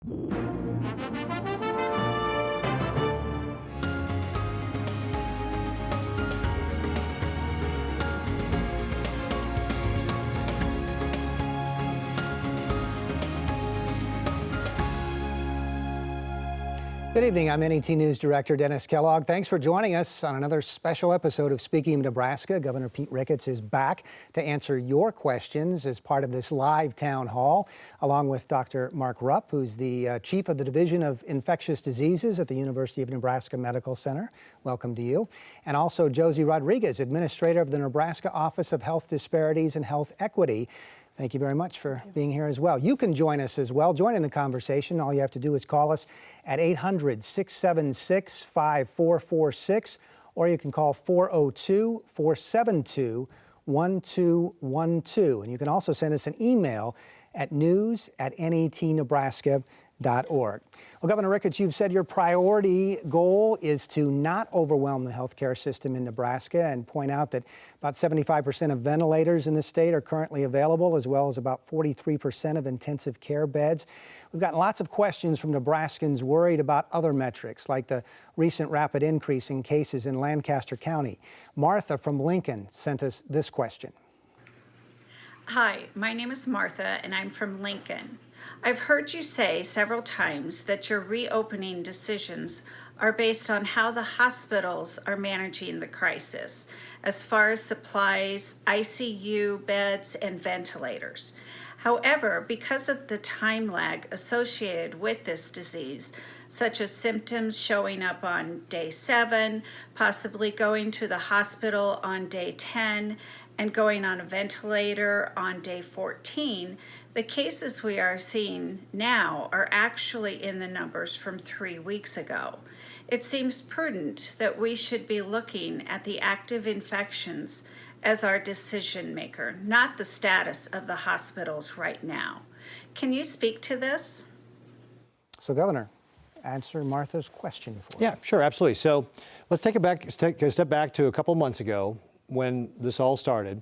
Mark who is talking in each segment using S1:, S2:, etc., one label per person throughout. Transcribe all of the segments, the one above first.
S1: Good evening. I'm NET News Director Dennis Kellogg. Thanks for joining us on another special episode of Speaking of Nebraska. Governor Pete Ricketts is back to answer your questions as part of this live town hall, along with Dr. Mark Rupp, who's the Chief of the Division of Infectious Diseases at the University of Nebraska Medical Center. Welcome to you. And also Josie Rodriguez, Administrator of the Nebraska Office of Health Disparities and Health Equity. Thank you very much for being here as well. You can join us as well. Join in the conversation. All you have to do is call us at 800-676-5446, or you can call 402-472-1212. And you can also send us an email at news@netnebraska.org. Well, Governor Ricketts, you've said your priority goal is to not overwhelm the healthcare system in Nebraska, and point out that about 75% of ventilators in the state are currently available, as well as about 43% of intensive care beds. We've gotten lots of questions from Nebraskans worried about other metrics, like the recent rapid increase in cases in Lancaster County. Martha from Lincoln sent us this question.
S2: Hi, my name is Martha, and I'm from Lincoln. I've heard you say several times that your reopening decisions are based on how the hospitals are managing the crisis, as far as supplies, ICU beds, and ventilators. However, because of the time lag associated with this disease, such as symptoms showing up on day 7, possibly going to the hospital on day 10, and going on a ventilator on day 14, the cases we are seeing now are actually in the numbers from 3 weeks ago. It seems prudent that we should be looking at the active infections as our decision maker, not the status of the hospitals right now. Can you speak to this?
S1: So, Governor, answer Martha's question for us.
S3: Yeah, sure, absolutely. So let's take a step back to a couple of months ago when this all started.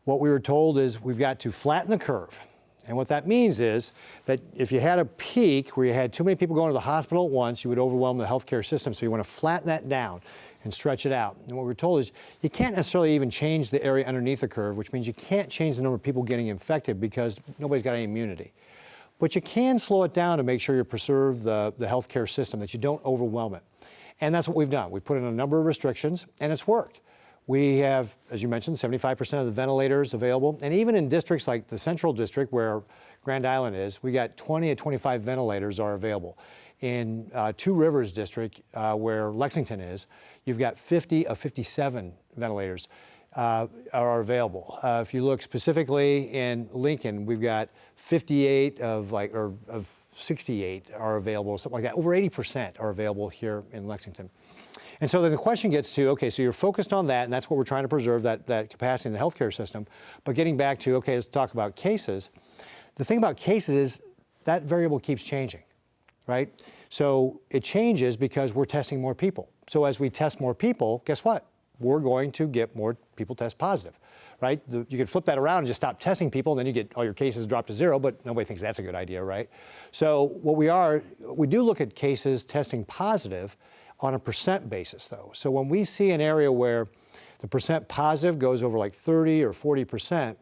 S3: What we were told is we've got to flatten the curve. And what that means is that if you had a peak where you had too many people going to the hospital at once, you would overwhelm the healthcare system. So you want to flatten that down and stretch it out. And what we're told is you can't necessarily even change the area underneath the curve, which means you can't change the number of people getting infected because nobody's got any immunity. But you can slow it down to make sure you preserve the healthcare system, that you don't overwhelm it. And that's what we've done. We've put in a number of restrictions, and it's worked. We have, as you mentioned, 75% of the ventilators available. And even in districts like the Central District, where Grand Island is, we got 20 to 25 ventilators are available. In Two Rivers District, where Lexington is, you've got 50 of 57 ventilators are available. If you look specifically in Lincoln, we've got 58 of 68 are available, something like that. Over 80% are available here in Lexington. And so then the question gets to, okay, so you're focused on that, and that's what we're trying to preserve, that capacity in the healthcare system. But getting back to, okay, let's talk about cases. The thing about cases is that variable keeps changing, right? So it changes because we're testing more people. So as we test more people, guess what? We're going to get more people test positive, right? You can flip that around and just stop testing people, and then you get all your cases drop to 0, but nobody thinks that's a good idea, right? So we do look at cases testing positive on a percent basis, though. So when we see an area where the percent positive goes over like 30 or 40%,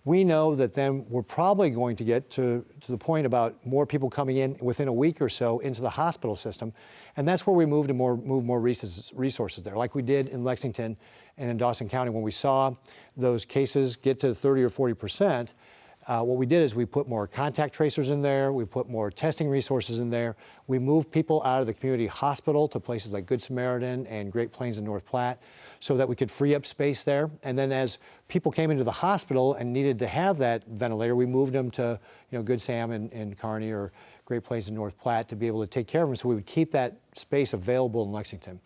S3: we know that then we're probably going to get to the point about more people coming in within a week or so into the hospital system. And that's where we move more resources there, like we did in Lexington and in Dawson County. When we saw those cases get to 30 or 40%, what we did is we put more contact tracers in there, we put more testing resources in there, we moved people out of the community hospital to places like Good Samaritan and Great Plains and North Platte so that we could free up space there. And then as people came into the hospital and needed to have that ventilator, we moved them to Good Sam in Kearney or Great Plains and North Platte to be able to take care of them, so we would keep that space available in Lexington.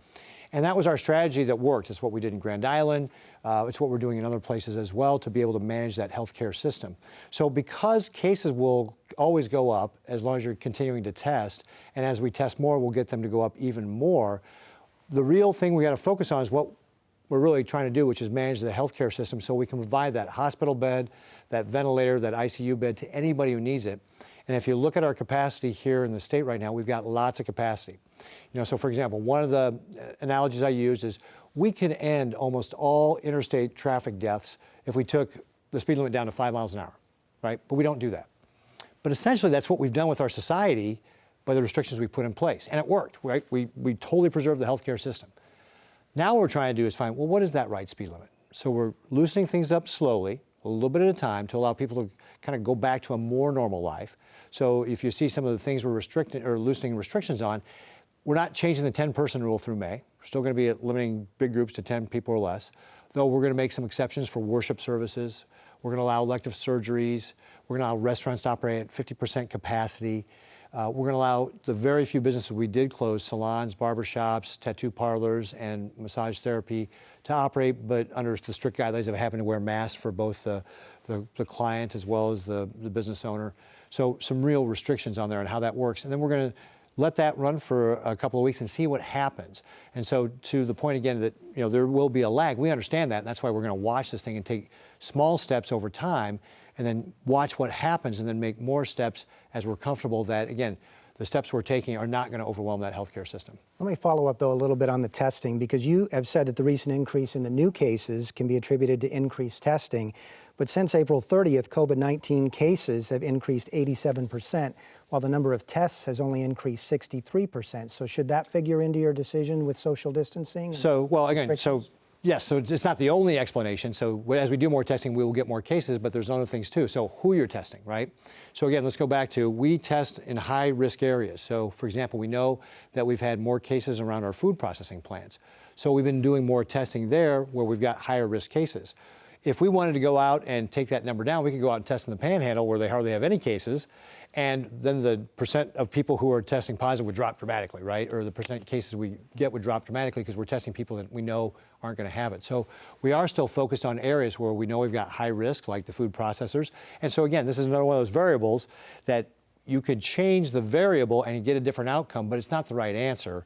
S3: And that was our strategy that worked. It's what we did in Grand Island. It's what we're doing in other places as well to be able to manage that healthcare system. So because cases will always go up as long as you're continuing to test, and as we test more, we'll get them to go up even more. The real thing we got to focus on is what we're really trying to do, which is manage the healthcare system so we can provide that hospital bed, that ventilator, that ICU bed to anybody who needs it. And if you look at our capacity here in the state right now, we've got lots of capacity. So for example, one of the analogies I use is we can end almost all interstate traffic deaths if we took the speed limit down to 5 miles an hour, right? But we don't do that. But essentially, that's what we've done with our society by the restrictions we put in place. And it worked, right? We totally preserved the healthcare system. Now what we're trying to do is find, well, what is that right speed limit? So we're loosening things up slowly, a little bit at a time, to allow people to kind of go back to a more normal life. So if you see some of the things we're restricting or loosening restrictions on, we're not changing the 10-person rule through May. We're still going to be limiting big groups to 10 people or less, though we're going to make some exceptions for worship services. We're going to allow elective surgeries. We're going to allow restaurants to operate at 50% capacity. We're going to allow the very few businesses we did close, salons, barbershops, tattoo parlors, and massage therapy, to operate, but under the strict guidelines of having to wear masks for both the client as well as the business owner. So some real restrictions on there on how that works. And then we're going to let that run for a couple of weeks and see what happens. And so to the point again that there will be a lag, we understand that, and that's why we're going to watch this thing and take small steps over time, and then watch what happens, and then make more steps as we're comfortable that, again, the steps we're taking are not going to overwhelm that healthcare system.
S1: Let me follow up, though, a little bit on the testing, because you have said that the recent increase in the new cases can be attributed to increased testing. But since April 30th, COVID-19 cases have increased 87%, while the number of tests has only increased 63%. So should that figure into your decision with social distancing?
S3: So, well, again, yes, so it's not the only explanation. So as we do more testing, we will get more cases, but there's other things too. So who you're testing, right? So again, let's go back to, we test in high risk areas. So for example, we know that we've had more cases around our food processing plants. So we've been doing more testing there where we've got higher risk cases. If we wanted to go out and take that number down, we could go out and test in the Panhandle where they hardly have any cases, and then the percent of people who are testing positive would drop dramatically, right? Or the percent of cases we get would drop dramatically because we're testing people that we know aren't going to have it. So we are still focused on areas where we know we've got high risk, like the food processors. And so again, this is another one of those variables that you could change the variable and you get a different outcome, but it's not the right answer.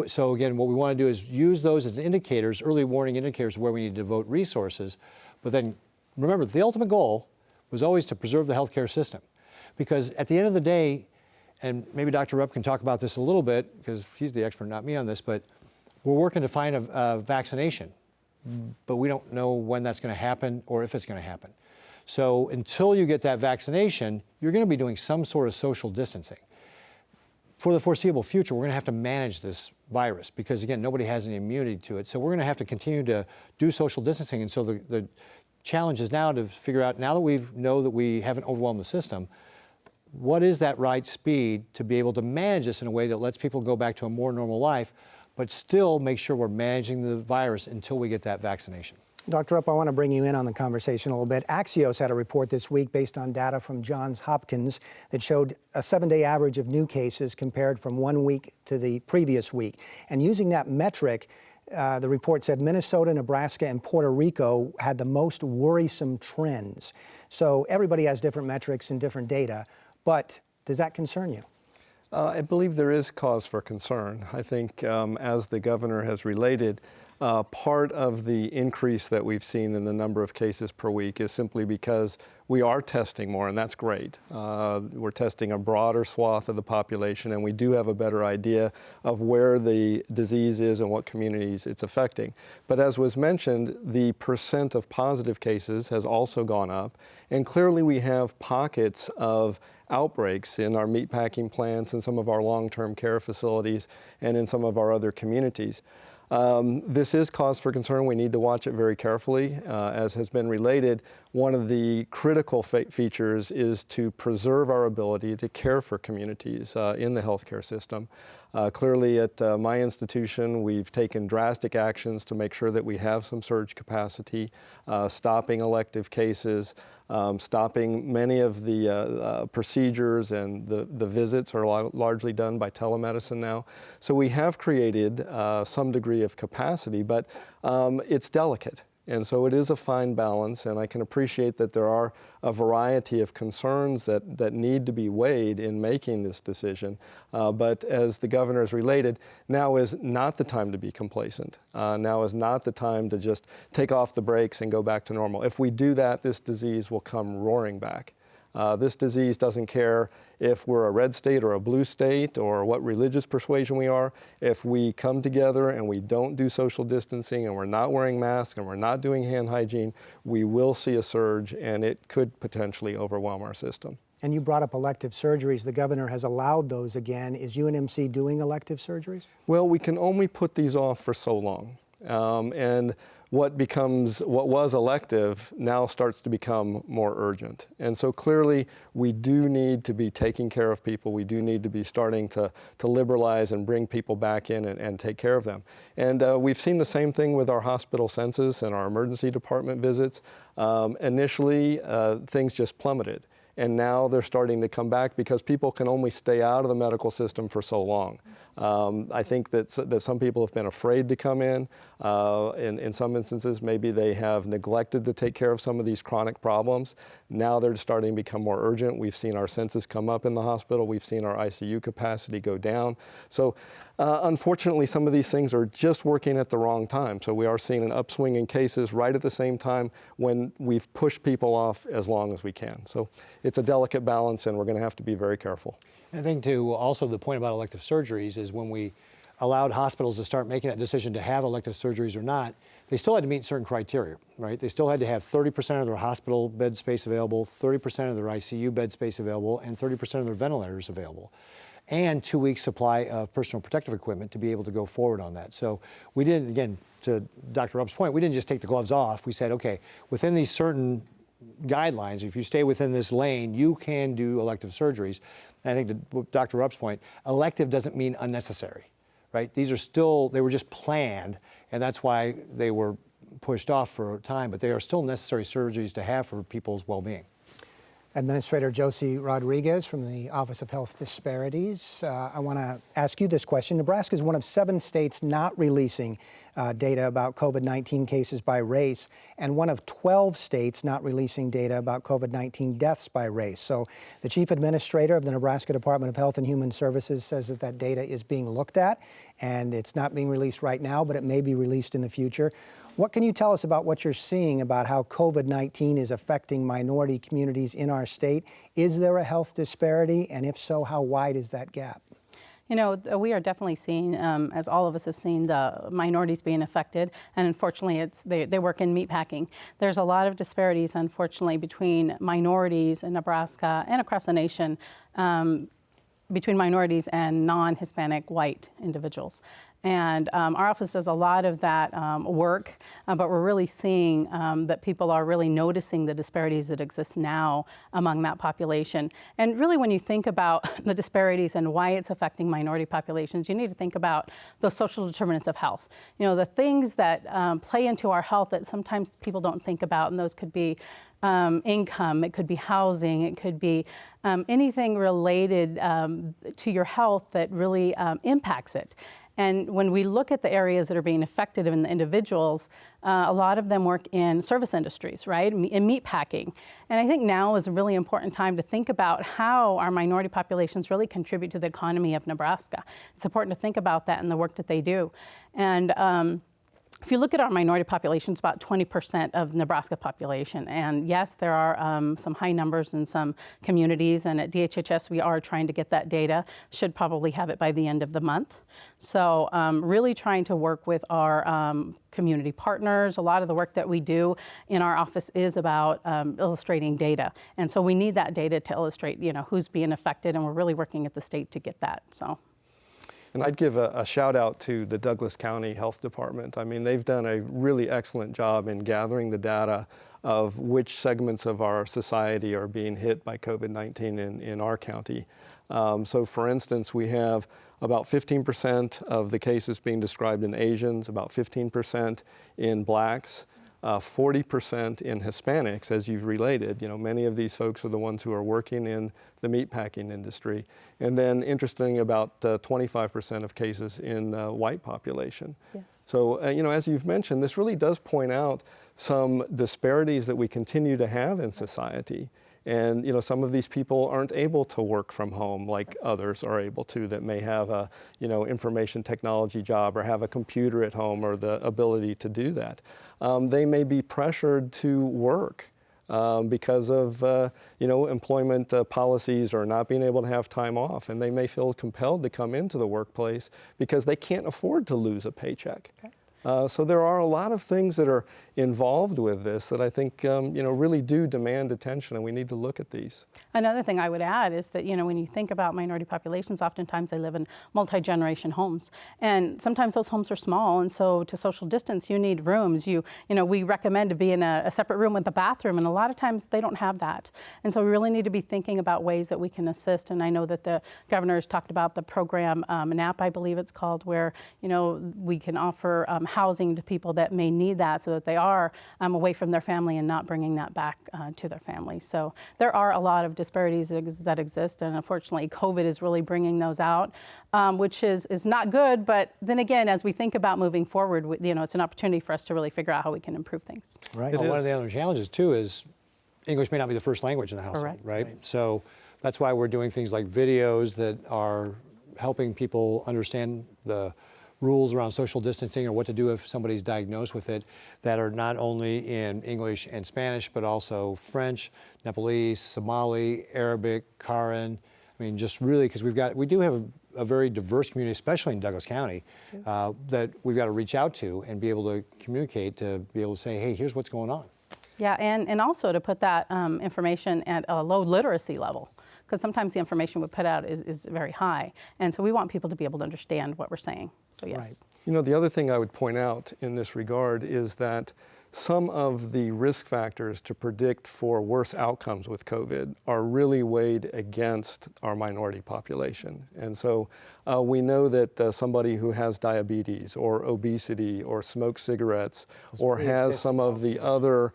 S3: So again, what we want to do is use those as indicators, early warning indicators, where we need to devote resources. But then remember, the ultimate goal was always to preserve the healthcare system. Because at the end of the day, and maybe Dr. Rupp can talk about this a little bit, because he's the expert, not me on this, but we're working to find a vaccination. But we don't know when that's going to happen or if it's going to happen. So until you get that vaccination, you're going to be doing some sort of social distancing. For the foreseeable future, we're going to have to manage this virus because, again, nobody has any immunity to it. So we're going to have to continue to do social distancing. And so the challenge is now to figure out, now that we know that we haven't overwhelmed the system, what is that right speed to be able to manage this in a way that lets people go back to a more normal life, but still make sure we're managing the virus until we get that vaccination?
S1: Dr. Rupp, I want to bring you in on the conversation a little bit. Axios had a report this week based on data from Johns Hopkins that showed a 7-day average of new cases compared from 1 week to the previous week. And using that metric, the report said Minnesota, Nebraska, and Puerto Rico had the most worrisome trends. So everybody has different metrics and different data, but does that concern you?
S4: I believe there is cause for concern. I think as the governor has related, part of the increase that we've seen in the number of cases per week is simply because we are testing more, and that's great. We're testing a broader swath of the population, and we do have a better idea of where the disease is and what communities it's affecting. But as was mentioned, the percent of positive cases has also gone up, and clearly we have pockets of outbreaks in our meatpacking plants and some of our long-term care facilities and in some of our other communities. This is cause for concern. We need to watch it very carefully. As has been related, one of the critical features is to preserve our ability to care for communities in the healthcare system. Clearly at my institution, we've taken drastic actions to make sure that we have some surge capacity, stopping elective cases, stopping many of the procedures, and the visits are largely done by telemedicine now. So we have created some degree of capacity, but it's delicate. And so it is a fine balance, and I can appreciate that there are a variety of concerns that need to be weighed in making this decision. But as the governor has related, now is not the time to be complacent. Now is not the time to just take off the brakes and go back to normal. If we do that, this disease will come roaring back. This disease doesn't care if we're a red state or a blue state or what religious persuasion we are. If we come together and we don't do social distancing and we're not wearing masks and we're not doing hand hygiene, we will see a surge, and it could potentially overwhelm our system.
S1: And you brought up elective surgeries. The governor has allowed those again. Is UNMC doing elective surgeries?
S4: Well, we can only put these off for so long. And what was elective now starts to become more urgent. And so clearly we do need to be taking care of people. We do need to be starting to liberalize and bring people back in and take care of them. And we've seen the same thing with our hospital census and our emergency department visits. Initially, things just plummeted. And now they're starting to come back because people can only stay out of the medical system for so long. I think that some people have been afraid to come in. In some instances, maybe they have neglected to take care of some of these chronic problems. Now they're starting to become more urgent. We've seen our census come up in the hospital. We've seen our ICU capacity go down. So unfortunately, some of these things are just working at the wrong time. So we are seeing an upswing in cases right at the same time when we've pushed people off as long as we can. So it's a delicate balance, and we're going to have to be very careful.
S3: I think too, also the point about elective surgeries is when we allowed hospitals to start making that decision to have elective surgeries or not, they still had to meet certain criteria, right? They still had to have 30% of their hospital bed space available, 30% of their ICU bed space available, and 30% of their ventilators available, and 2 weeks supply of personal protective equipment to be able to go forward on that. So we didn't, again, to Dr. Rupp's point, we didn't just take the gloves off. We said, okay, within these certain guidelines, if you stay within this lane, you can do elective surgeries. And I think to Dr. Rupp's point, elective doesn't mean unnecessary, right? These are still, they were just planned, and that's why they were pushed off for a time, but they are still necessary surgeries to have for people's well-being.
S1: Administrator Josie Rodriguez from the Office of Health Disparities. I want to ask you this question. Nebraska is one of 7 states not releasing data about COVID-19 cases by race, and one of 12 states not releasing data about COVID-19 deaths by race. So the Chief Administrator of the Nebraska Department of Health and Human Services says that that data is being looked at, and it's not being released right now, but it may be released in the future. What can you tell us about what you're seeing about how COVID-19 is affecting minority communities in our state? Is there a health disparity? And if so, how wide is that gap?
S5: You know, we are definitely seeing, as all of us have seen, the minorities being affected. And unfortunately, they work in meatpacking. There's a lot of disparities, unfortunately, between minorities in Nebraska and across the nation, between minorities and non-Hispanic white individuals. And our office does a lot of that work, but we're really seeing that people are really noticing the disparities that exist now among that population. And really, when you think about the disparities and why it's affecting minority populations, you need to think about those social determinants of health. You know, the things that play into our health that sometimes people don't think about, and those could be income, it could be housing, it could be anything related to your health that really impacts it. And when we look at the areas that are being affected in the individuals, a lot of them work in service industries, right, in meat packing. And I think now is a really important time to think about how our minority populations really contribute to the economy of Nebraska. It's important to think about that in the work that they do. And if you look at our minority population, it's about 20% of Nebraska population. And yes, there are some high numbers in some communities, and at DHHS we are trying to get that data. Should probably have it by the end of the month. So really trying to work with our community partners. A lot of the work that we do in our office is about illustrating data. And so we need that data to illustrate, you know, who's being affected, and we're really working at the state to get that. So.
S4: And I'd give a shout out to the Douglas County Health Department. I mean, they've done a really excellent job in gathering the data of which segments of our society are being hit by COVID-19 in our county. So for instance, we have about 15% of the cases being described in Asians, about 15% in blacks, 40% in Hispanics, as you've related. You know, many of these folks are the ones who are working in the meatpacking industry. And then interesting, about 25% of cases in the white population.
S5: Yes.
S4: So, you know, as you've mentioned, this really does point out some disparities that we continue to have in society. And, you know, some of these people aren't able to work from home like others are able to, that may have a, you know, information technology job or have a computer at home or the ability to do that. They may be pressured to work because of employment policies or not being able to have time off, and they may feel compelled to come into the workplace because they can't afford to lose a paycheck. So there are a lot of things that are involved with this that I think really do demand attention, and we need to look at these.
S5: Another thing I would add is that when you think about minority populations, oftentimes they live in multi-generation homes, and sometimes those homes are small, and so to social distance you need rooms. We recommend to be in a separate room with a bathroom, and a lot of times they don't have that, and so we really need to be thinking about ways that we can assist. And I know that the governor has talked about the program, an app I believe it's called, where we can offer housing to people that may need that, so that they are away from their family and not bringing that back to their family. So there are a lot of disparities that exist, and unfortunately COVID is really bringing those out, which is not good. But then again, as we think about moving forward, it's an opportunity for us to really figure out how we can improve things.
S3: Right. Well, one of the other challenges too is English may not be the first language in the household,
S5: Correct.
S3: right? So that's why we're doing things like videos that are helping people understand the rules around social distancing or what to do if somebody's diagnosed with it, that are not only in English and Spanish, but also French, Nepalese, Somali, Arabic, Karen. I mean, just really, because we do have a very diverse community, especially in Douglas County, that we've got to reach out to and be able to communicate, to be able to say, hey, here's what's going on.
S5: Yeah, and also to put that information at a low literacy level, because sometimes the information we put out is very high. And so we want people to be able to understand what we're saying. So yes.
S3: Right.
S4: The other thing I would point out in this regard is that some of the risk factors to predict for worse outcomes with COVID are really weighed against our minority population. And so we know that somebody who has diabetes or obesity or smokes cigarettes or has some of the other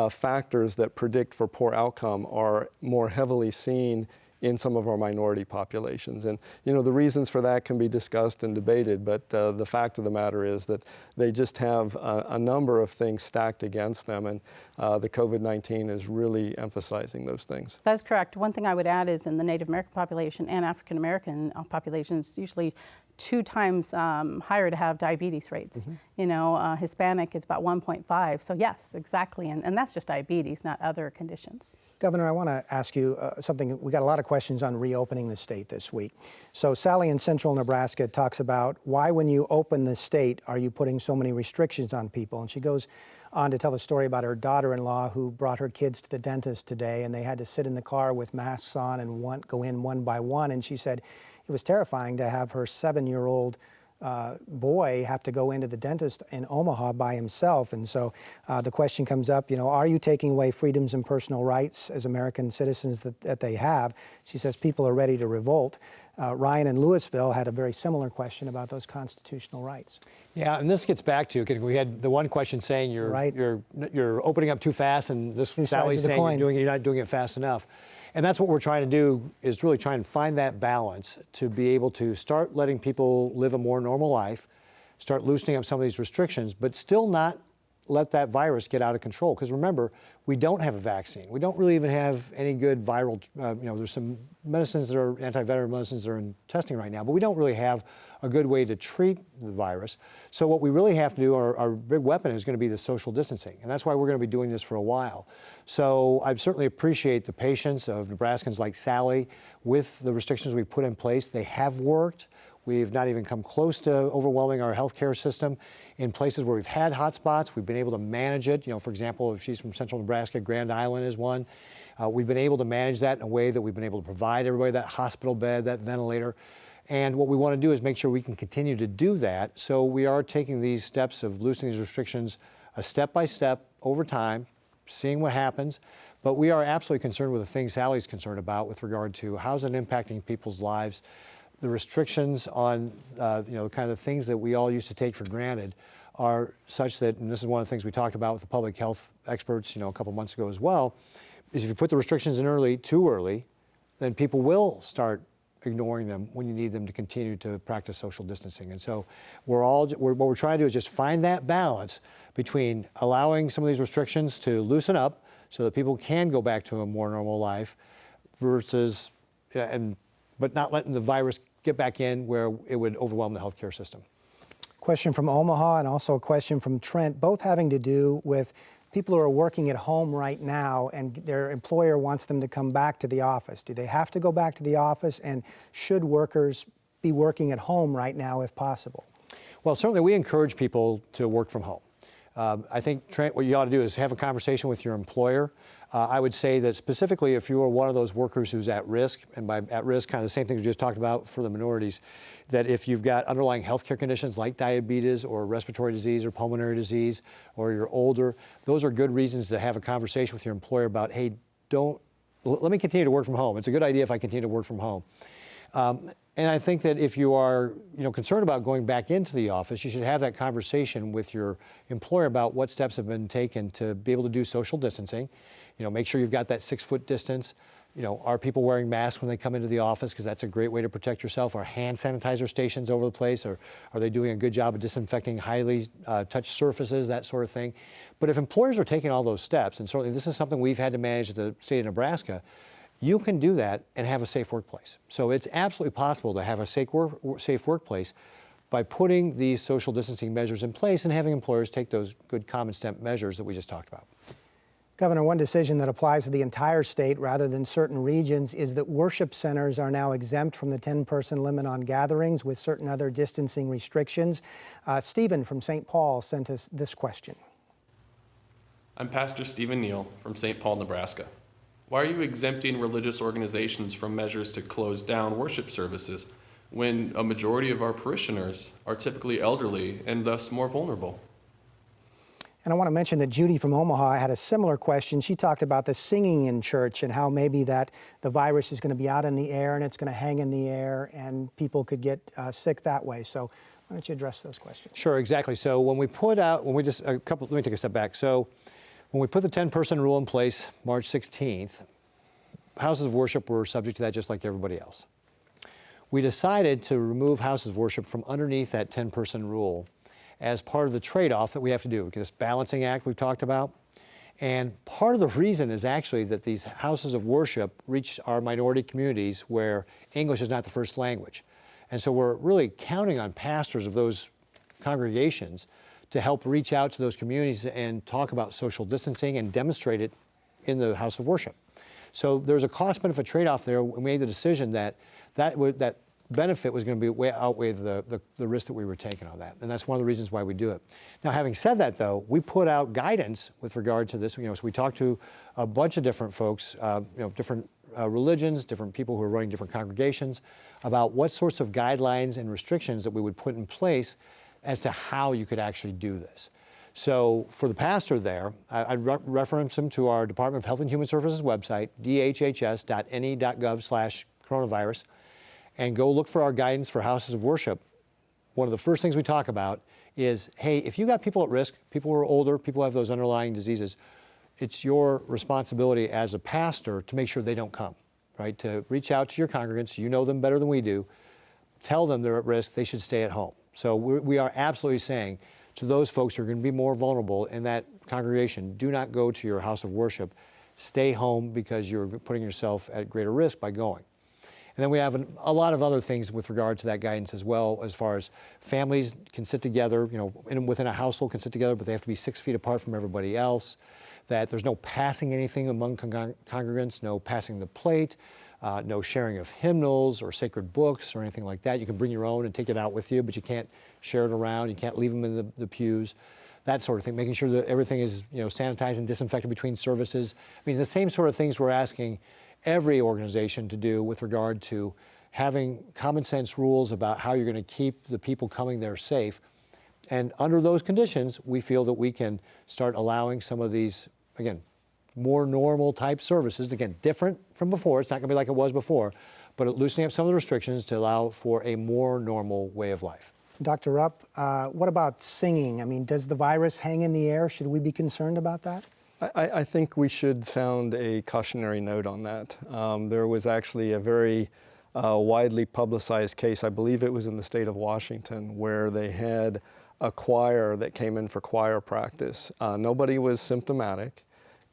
S4: factors that predict for poor outcome are more heavily seen in some of our minority populations. And the reasons for that can be discussed and debated, but the fact of the matter is that they just have a number of things stacked against them, and the COVID-19 is really emphasizing those things.
S5: That's correct. One thing I would add is in the Native American population and African American populations, usually 2 times higher to have diabetes rates. Hispanic is about 1.5. So yes, exactly. And that's just diabetes, not other conditions.
S1: Governor, I want to ask you something. We got a lot of questions on reopening the state this week. So Sally in central Nebraska talks about why when you open the state are you putting so many restrictions on people? And she goes on to tell the story about her daughter-in-law who brought her kids to the dentist today, and they had to sit in the car with masks on and go in one by one. And she said it was terrifying to have her 7-year-old boy have to go into the dentist in Omaha by himself. And so the question comes up, are you taking away freedoms and personal rights as American citizens that they have? She says people are ready to revolt. Ryan in Louisville had a very similar question about those constitutional rights.
S3: Yeah, and this gets back to, we had the one question saying you're opening up too fast, and this Sally's saying you're not doing it fast enough. And that's what we're trying to do, is really try and find that balance to be able to start letting people live a more normal life, start loosening up some of these restrictions, but still not let that virus get out of control. Because remember, we don't have a vaccine. We don't really even have any good viral, there's some medicines that are antiviral medicines that are in testing right now, but we don't really have a good way to treat the virus. So what we really have to do, our big weapon is going to be the social distancing. And that's why we're going to be doing this for a while. So I certainly appreciate the patience of Nebraskans like Sally with the restrictions we put in place. They have worked. We've not even come close to overwhelming our healthcare system. In places where we've had hotspots, we've been able to manage it. For example, if she's from central Nebraska, Grand Island is one. We've been able to manage that in a way that we've been able to provide everybody that hospital bed, that ventilator. And what we want to do is make sure we can continue to do that. So we are taking these steps of loosening these restrictions step by step over time, seeing what happens. But we are absolutely concerned with the things Sally's concerned about with regard to how's it impacting people's lives. The restrictions on, kind of the things that we all used to take for granted are such that, and this is one of the things we talked about with the public health experts, a couple months ago as well, is if you put the restrictions in too early, then people will start ignoring them when you need them to continue to practice social distancing. And so what we're trying to do is just find that balance between allowing some of these restrictions to loosen up so that people can go back to a more normal life versus, but not letting the virus get back in where it would overwhelm the healthcare system.
S1: Question from Omaha and also a question from Trent, both having to do with people who are working at home right now and their employer wants them to come back to the office? Do they have to go back to the office, and should workers be working at home right now if possible?
S3: Well, certainly we encourage people to work from home. I think, Trent, what you ought to do is have a conversation with your employer. I would say that specifically if you are one of those workers who's at risk, and by at risk, kind of the same thing we just talked about for the minorities, that if you've got underlying healthcare conditions like diabetes or respiratory disease or pulmonary disease, or you're older, those are good reasons to have a conversation with your employer about, hey, let me continue to work from home. It's a good idea if I continue to work from home. And I think that if you are, concerned about going back into the office, you should have that conversation with your employer about what steps have been taken to be able to do social distancing. Make sure you've got that 6-foot distance. Are people wearing masks when they come into the office? Because that's a great way to protect yourself. Are hand sanitizer stations over the place? Or are they doing a good job of disinfecting highly touched surfaces, that sort of thing? But if employers are taking all those steps, and certainly this is something we've had to manage at the state of Nebraska, you can do that and have a safe workplace. So it's absolutely possible to have a safe workplace by putting these social distancing measures in place and having employers take those good common sense measures that we just talked about.
S1: Governor, one decision that applies to the entire state rather than certain regions is that worship centers are now exempt from the 10-person limit on gatherings with certain other distancing restrictions. Stephen from St. Paul sent us this question.
S6: I'm Pastor Stephen Neal from St. Paul, Nebraska. Why are you exempting religious organizations from measures to close down worship services when a majority of our parishioners are typically elderly and thus more vulnerable?
S1: And I want to mention that Judy from Omaha had a similar question. She talked about the singing in church and how maybe that the virus is going to be out in the air and it's going to hang in the air and people could get sick that way. So why don't you address those questions?
S3: Sure, exactly. So let me take a step back. So when we put the 10-person rule in place March 16th, houses of worship were subject to that just like everybody else. We decided to remove houses of worship from underneath that 10-person rule as part of the trade-off that we have to do, this balancing act we've talked about. And part of the reason is actually that these houses of worship reach our minority communities where English is not the first language. And so we're really counting on pastors of those congregations to help reach out to those communities and talk about social distancing and demonstrate it in the house of worship. So there's a cost-benefit trade-off there. We made the decision that benefit was going to outweigh the risk that we were taking on that. And that's one of the reasons why we do it. Now, having said that, though, we put out guidance with regard to this. So we talked to a bunch of different folks, different religions, different people who are running different congregations, about what sorts of guidelines and restrictions that we would put in place as to how you could actually do this. So for the pastor there, I'd reference him to our Department of Health and Human Services website, dhhs.ne.gov/coronavirus, and go look for our guidance for houses of worship. One of the first things we talk about is, hey, if you got people at risk, people who are older, people who have those underlying diseases, it's your responsibility as a pastor to make sure they don't come, right? To reach out to your congregants, you know them better than we do, tell them they're at risk, they should stay at home. So we are absolutely saying to those folks who are going to be more vulnerable in that congregation, do not go to your house of worship. Stay home because you're putting yourself at greater risk by going. And then we have a lot of other things with regard to that guidance as well, as far as families can sit together, within a household can sit together, but they have to be 6 feet apart from everybody else, that there's no passing anything among congregants, no passing the plate, no sharing of hymnals or sacred books or anything like that. You can bring your own and take it out with you, but you can't share it around. You can't leave them in the pews, that sort of thing. Making sure that everything is sanitized and disinfected between services. I mean, the same sort of things we're asking every organization to do with regard to having common sense rules about how you're going to keep the people coming there safe. And under those conditions, we feel that we can start allowing some of these, again, more normal type services, again, different from before. It's not going to be like it was before, but loosening up some of the restrictions to allow for a more normal way of life.
S1: Dr. Rupp, what about singing? I mean, does the virus hang in the air? Should we be concerned about that?
S4: I think we should sound a cautionary note on that. There was actually a very widely publicized case, I believe it was in the state of Washington, where they had a choir that came in for choir practice. Nobody was symptomatic,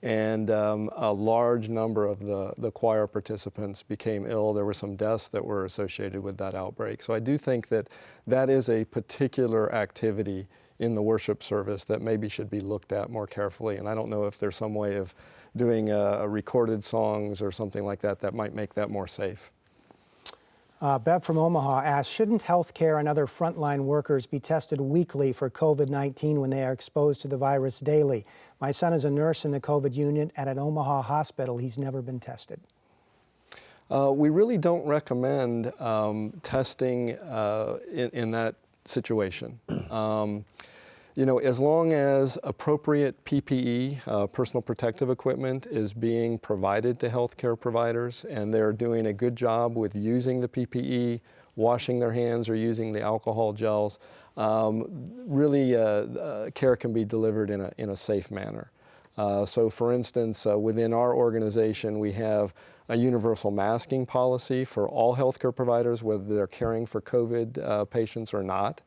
S4: and a large number of the choir participants became ill. There were some deaths that were associated with that outbreak. So I do think that that is a particular activity in the worship service that maybe should be looked at more carefully. And I don't know if there's some way of doing recorded songs or something like that that might make that more safe.
S1: Bev from Omaha asked, shouldn't healthcare and other frontline workers be tested weekly for COVID-19 when they are exposed to the virus daily? My son is a nurse in the COVID unit at an Omaha hospital. He's never been tested.
S4: We really don't recommend testing in that situation. You know, as long as appropriate PPE, personal protective equipment, is being provided to healthcare providers and they're doing a good job with using the PPE, washing their hands or using the alcohol gels, really care can be delivered in a safe manner. So for instance, within our organization, we have a universal masking policy for all healthcare providers, whether they're caring for COVID patients or not.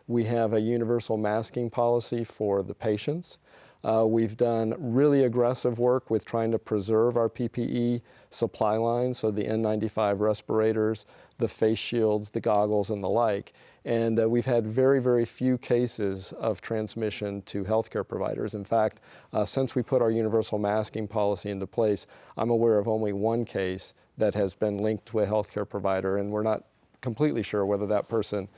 S4: We have a universal masking policy for the patients. We've done really aggressive work with trying to preserve our PPE supply line, so the N95 respirators, the face shields, the goggles, and the like. And we've had very, very few cases of transmission to healthcare providers. In fact, since we put our universal masking policy into place, I'm aware of only one case that has been linked to a healthcare provider, and we're not completely sure whether that person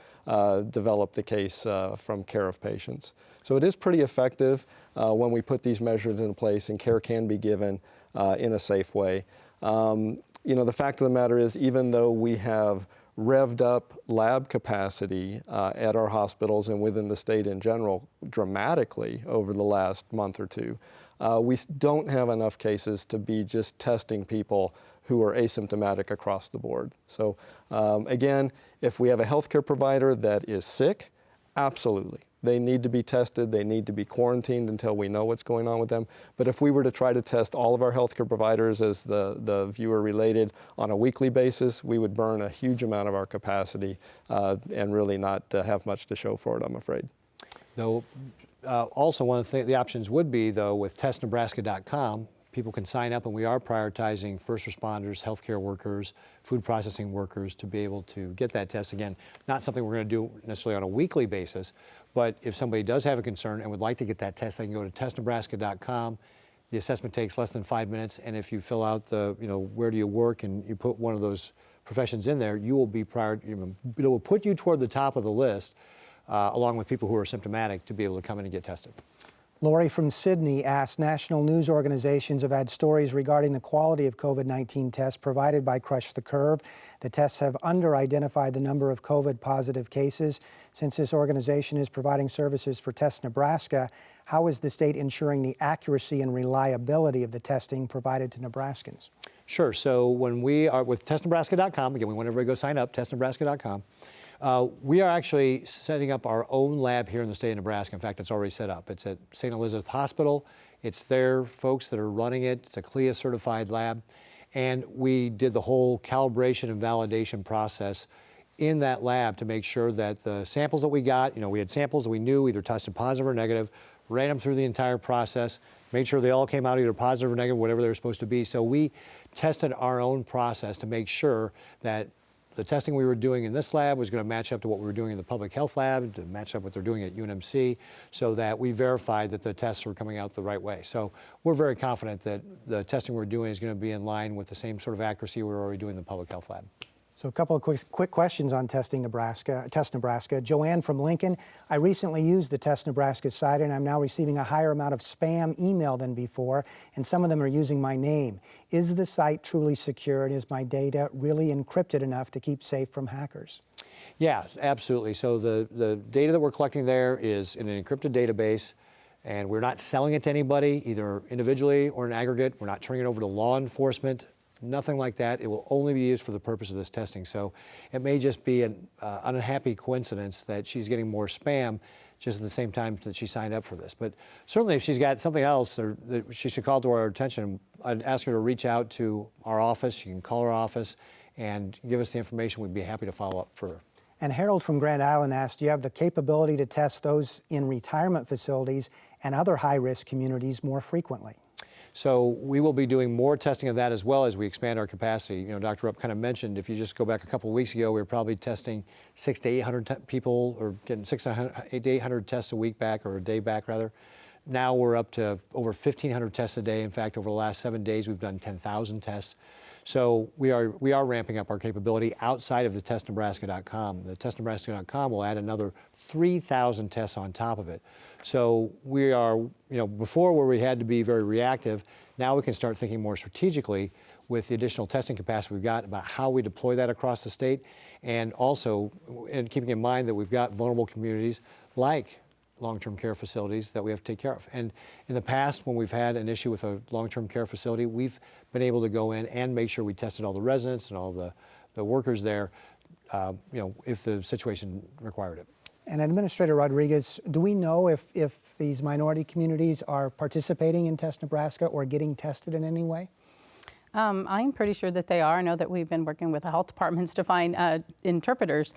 S4: developed the case from care of patients. So it is pretty effective when we put these measures in place, and care can be given in a safe way. You know, the fact of the matter is, even though we have revved up lab capacity at our hospitals and within the state in general dramatically over the last month or two, we don't have enough cases to be just testing people who are asymptomatic across the board. So again, if we have a healthcare provider that is sick, absolutely. They need to be tested. They need to be quarantined until we know what's going on with them. But if we were to try to test all of our healthcare providers, as the viewer related, on a weekly basis, we would burn a huge amount of our capacity and really not have much to show for it, I'm afraid.
S3: Though, also one of the options would be, though, with testnebraska.com, people can sign up, and we are prioritizing first responders, healthcare workers, food processing workers to be able to get that test. Again, not something we're going to do necessarily on a weekly basis, but if somebody does have a concern and would like to get that test, they can go to testnebraska.com. The assessment takes less than 5 minutes, and if you fill out the, you know, where do you work, and you put one of those professions in there, you will be it will put you toward the top of the list, along with people who are symptomatic, to be able to come in and get tested.
S1: Lori from Sydney asked, national news organizations have had stories regarding the quality of COVID-19 tests provided by Crush the Curve. The tests have under-identified the number of COVID-positive cases. Since this organization is providing services for Test Nebraska, how is the state ensuring the accuracy and reliability of the testing provided to Nebraskans?
S3: Sure. So when we are with testnebraska.com, again, we want everybody to go sign up, testnebraska.com. We are actually setting up our own lab here in the state of Nebraska. In fact, it's already set up. It's at St. Elizabeth Hospital. It's their folks that are running it. It's a CLIA certified lab. And we did the whole calibration and validation process in that lab to make sure that the samples that we got, you know, we had samples that we knew either tested positive or negative, ran them through the entire process, made sure they all came out either positive or negative, whatever they were supposed to be. So we tested our own process to make sure that the testing we were doing in this lab was going to match up to what we were doing in the public health lab, to match up what they're doing at UNMC, so that we verified that the tests were coming out the right way. So we're very confident that the testing we're doing is going to be in line with the same sort of accuracy we're already doing in the public health lab.
S1: So a couple of quick questions on Test Nebraska. Joanne from Lincoln, I recently used the Test Nebraska site, and I'm now receiving a higher amount of spam email than before, and some of them are using my name. Is the site truly secure, and is my data really encrypted enough to keep safe from hackers?
S3: Yeah, absolutely. So the data that we're collecting there is in an encrypted database, and we're not selling it to anybody, either individually or in aggregate. We're not turning it over to law enforcement. Nothing like that. It will only be used for the purpose of this testing. So it may just be an unhappy coincidence that she's getting more spam just at the same time that she signed up for this. But certainly if she's got something else that she should call to our attention, I'd ask her to reach out to our office. She can call our office and give us the information. We'd be happy to follow up further.
S1: And Harold from Grand Island asked, do you have the capability to test those in retirement facilities and other high-risk communities more frequently?
S3: So we will be doing more testing of that as well as we expand our capacity. You know, Dr. Rupp kind of mentioned, if you just go back a couple of weeks ago, we were probably testing 600 to 800 people, or getting 600 to 800 tests a week back, or a day back rather. Now we're up to over 1,500 tests a day. In fact, over the last 7 days, we've done 10,000 tests. So we are ramping up our capability outside of the testnebraska.com. The testnebraska.com will add another 3,000 tests on top of it. So we are, you know, before where we had to be very reactive, now we can start thinking more strategically with the additional testing capacity we've got about how we deploy that across the state, and also and keeping in mind that we've got vulnerable communities like long-term care facilities that we have to take care of. And in the past, when we've had an issue with a long-term care facility, we've been able to go in and make sure we tested all the residents and all the workers there, you know, if the situation required it.
S1: And Administrator Rodriguez, do we know if these minority communities are participating in Test Nebraska or getting tested in any way?
S5: I'm pretty sure that they are. I know that we've been working with the health departments to find interpreters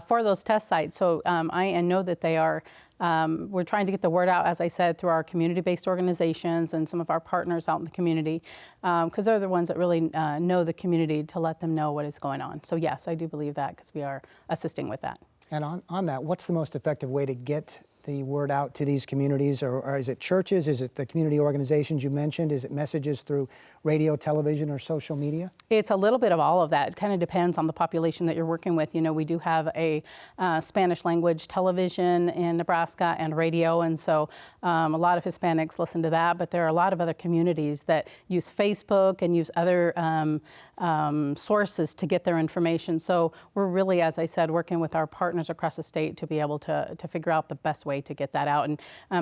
S5: for those test sites. So I know that they are. We're trying to get the word out, as I said, through our community-based organizations and some of our partners out in the community, because they're the ones that really know the community to let them know what is going on. So yes, I do believe that, because we are assisting with that.
S1: And on that, what's the most effective way to get the word out to these communities? Or is it churches? Is it the community organizations you mentioned? Is it messages through radio, television, or social media?
S5: It's a little bit of all of that. It kind of depends on the population that you're working with. You know, we do have a Spanish language television in Nebraska and radio, and so a lot of Hispanics listen to that, but there are a lot of other communities that use Facebook and use other sources to get their information. So we're really, as I said, working with our partners across the state to be able to figure out the best way to get that out. And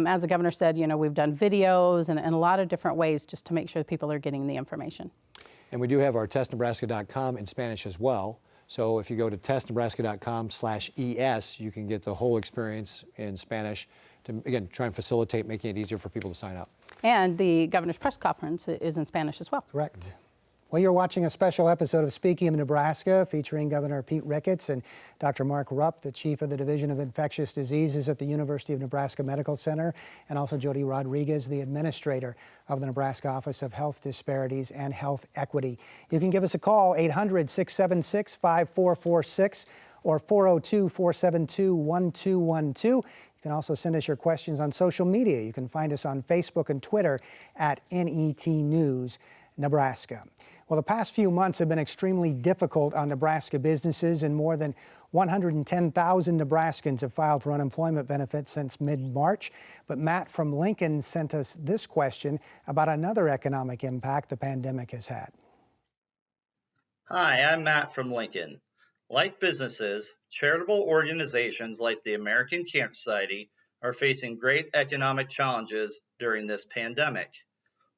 S5: as the governor said, you know, we've done videos and a lot of different ways just to make sure that people are getting the information.
S3: And we do have our testnebraska.com in Spanish as well. So if you go to testnebraska.com/ES, you can get the whole experience in Spanish to, again, try and facilitate making it easier for people to sign up.
S5: And the governor's press conference is in Spanish as well.
S1: Correct. Well, you're watching a special episode of Speaking of Nebraska featuring Governor Pete Ricketts and Dr. Mark Rupp, the Chief of the Division of Infectious Diseases at the University of Nebraska Medical Center, and also Jody Rodriguez, the Administrator of the Nebraska Office of Health Disparities and Health Equity. You can give us a call, 800-676-5446 or 402-472-1212. You can also send us your questions on social media. You can find us on Facebook and Twitter at NET News Nebraska. Well, the past few months have been extremely difficult on Nebraska businesses, and more than 110,000 Nebraskans have filed for unemployment benefits since mid-March. But Matt from Lincoln sent us this question about another economic impact the pandemic has had.
S7: Hi, I'm Matt from Lincoln. Like businesses, charitable organizations like the American Cancer Society are facing great economic challenges during this pandemic.